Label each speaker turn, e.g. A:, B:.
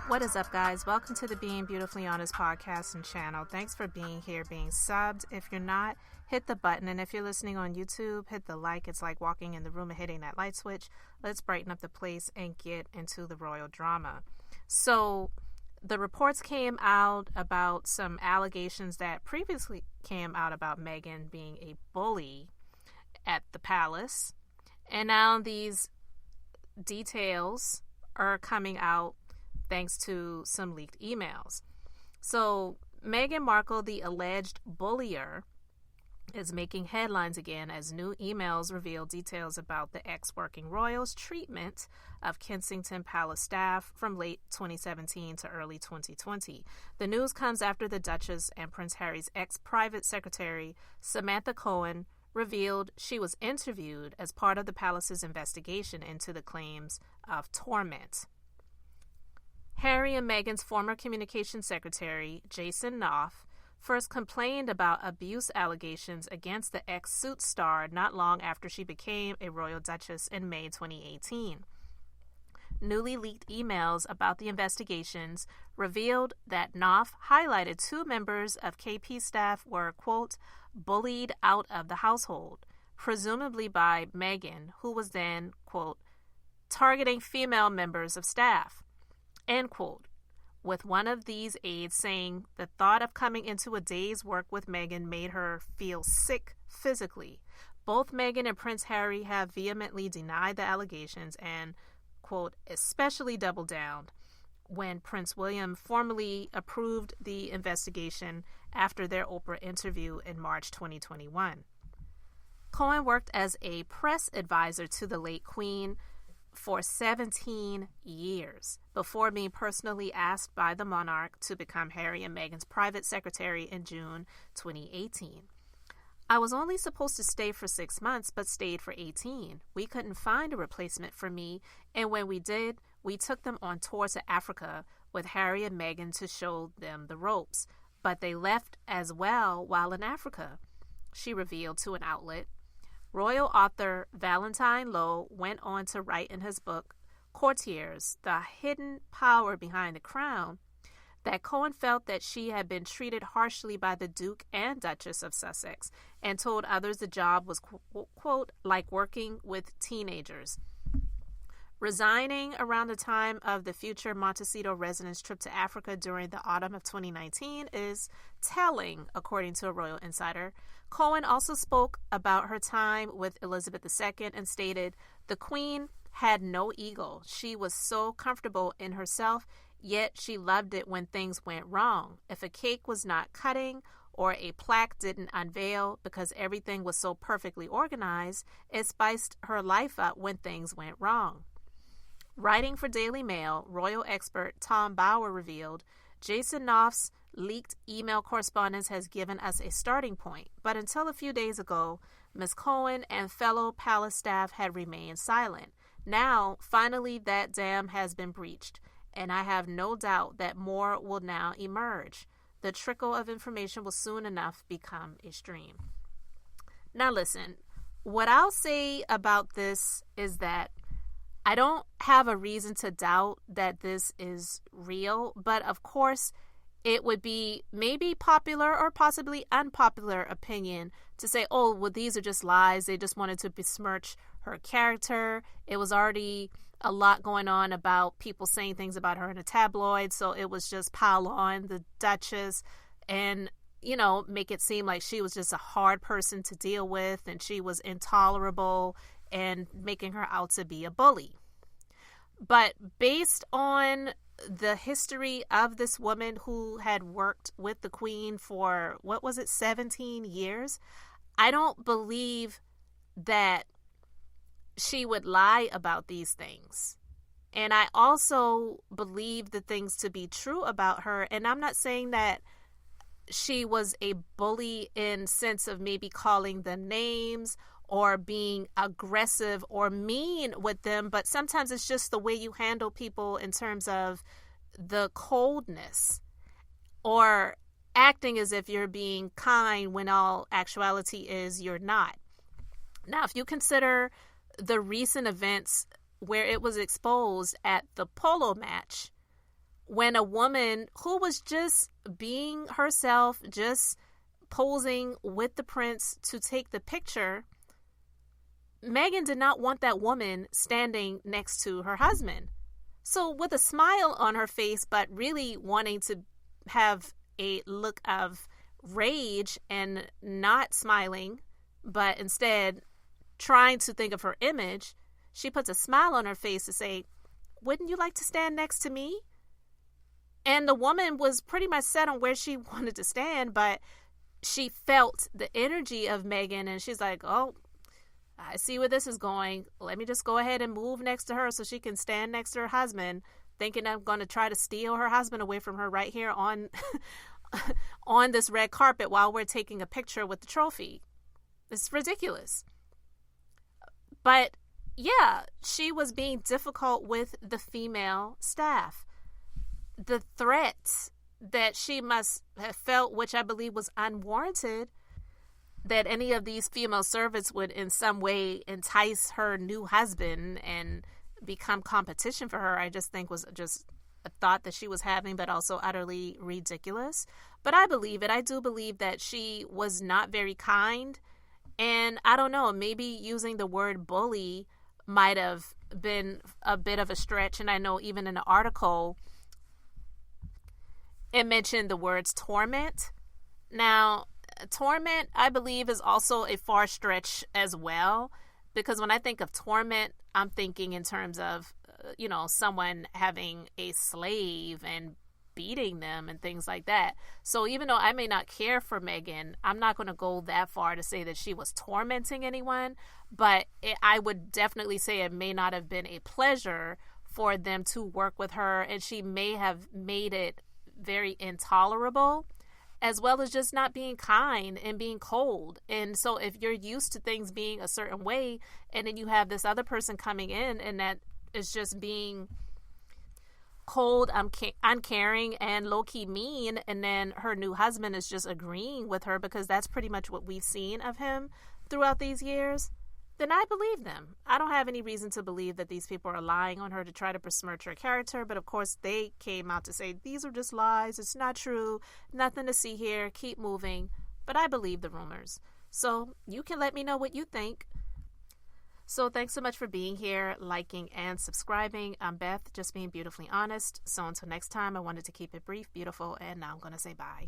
A: What is up, guys? Welcome to the Being Beautifully Honest podcast and channel. Thanks for being here, being subbed. If you're not, hit the button. And if you're listening on YouTube, hit the like. It's like walking in the room and hitting that light switch. Let's brighten up the place and get into the royal drama. So the reports came out about some allegations that previously came out about Meghan being a bully at the palace. And now these details are coming out thanks to some leaked emails. So Meghan Markle, the alleged bullier, is making headlines again as new emails reveal details about the ex-working royal's treatment of Kensington Palace staff from late 2017 to early 2020. The news comes after the Duchess and Prince Harry's ex-private secretary, Samantha Cohen, revealed she was interviewed as part of the palace's investigation into the claims of torment. Harry and Meghan's former communications secretary, Jason Knopf, first complained about abuse allegations against the ex-Suits star not long after she became a royal duchess in May 2018. Newly leaked emails about the investigations revealed that Knopf highlighted two members of KP staff were, quote, bullied out of the household, presumably by Meghan, who was then, quote, targeting female members of staff, end quote, with one of these aides saying the thought of coming into a day's work with Meghan made her feel sick physically. Both Meghan and Prince Harry have vehemently denied the allegations and, quote, especially doubled down when Prince William formally approved the investigation after their Oprah interview in March 2021. Cohen worked as a press advisor to the late Queen for 17 years before being personally asked by the monarch to become Harry and Meghan's private secretary in June 2018. I was only supposed to stay for 6 months, but stayed for 18. We couldn't find a replacement for me, and when we did, we took them on tour to Africa with Harry and Meghan to show them the ropes, but they left as well while in Africa, she revealed to an outlet. Royal author Valentine Lowe went on to write in his book, Courtiers, The Hidden Power Behind the Crown, that Cohen felt that she had been treated harshly by the Duke and Duchess of Sussex and told others the job was, quote, like working with teenagers. Resigning around the time of the future Montecito residents' trip to Africa during the autumn of 2019 is telling, according to a royal insider. Cohen also spoke about her time with Elizabeth II and stated, the Queen had no ego. She was so comfortable in herself, yet she loved it when things went wrong. If a cake was not cutting or a plaque didn't unveil because everything was so perfectly organized, it spiced her life up when things went wrong. Writing for Daily Mail, royal expert Tom Bauer revealed, Jason Knopf's leaked email correspondence has given us a starting point, but until a few days ago, Ms. Cohen and fellow palace staff had remained silent. Now, finally, that dam has been breached, and I have no doubt that more will now emerge. The trickle of information will soon enough become a stream. Now listen, what I'll say about this is that I don't have a reason to doubt that this is real, but of course, it would be maybe popular or possibly unpopular opinion to say, oh, well, these are just lies. They just wanted to besmirch her character. It was already a lot going on about people saying things about her in a tabloid, so it was just pile on the Duchess and, you know, make it seem like she was just a hard person to deal with and she was intolerable and making her out to be a bully. But based on the history of this woman who had worked with the Queen for, 17 years, I don't believe that she would lie about these things. And I also believe the things to be true about her. And I'm not saying that she was a bully in sense of maybe calling them names or being aggressive or mean with them, but sometimes it's just the way you handle people in terms of the coldness or acting as if you're being kind when all actuality is you're not. Now, if you consider the recent events where it was exposed at the polo match when a woman who was just being herself, just posing with the prince to take the picture, Meghan did not want that woman standing next to her husband. So with a smile on her face, but really wanting to have a look of rage and not smiling, but instead trying to think of her image, she puts a smile on her face to say, "Wouldn't you like to stand next to me?" And the woman was pretty much set on where she wanted to stand, but she felt the energy of Meghan, and she's like, "Oh, I see where this is going. Let me just go ahead and move next to her so she can stand next to her husband," thinking I'm going to try to steal her husband away from her right here on on this red carpet while we're taking a picture with the trophy. It's ridiculous. But yeah, she was being difficult with the female staff. The threats that she must have felt, which I believe was unwarranted, that any of these female servants would in some way entice her new husband and become competition for her, I just think was just a thought that she was having, but also utterly ridiculous. But I believe it. I do believe that she was not very kind. And I don't know, maybe using the word bully might have been a bit of a stretch. And I know even in the article, it mentioned the words torment. Now, torment, I believe, is also a far stretch as well, because when I think of torment, I'm thinking in terms of, someone having a slave and beating them and things like that. So even though I may not care for Meghan, I'm not going to go that far to say that she was tormenting anyone, but I would definitely say it may not have been a pleasure for them to work with her, and she may have made it very intolerable, as well as just not being kind and being cold. And so if you're used to things being a certain way, and then you have this other person coming in and that is just being cold, uncaring, and low-key mean, and then her new husband is just agreeing with her because that's pretty much what we've seen of him throughout these years, then I believe them. I don't have any reason to believe that these people are lying on her to try to besmirch her character, but of course they came out to say, these are just lies, it's not true, nothing to see here, keep moving. But I believe the rumors. So you can let me know what you think. So thanks so much for being here, liking, and subscribing. I'm Beth, just being beautifully honest. So until next time, I wanted to keep it brief, beautiful, and now I'm going to say bye.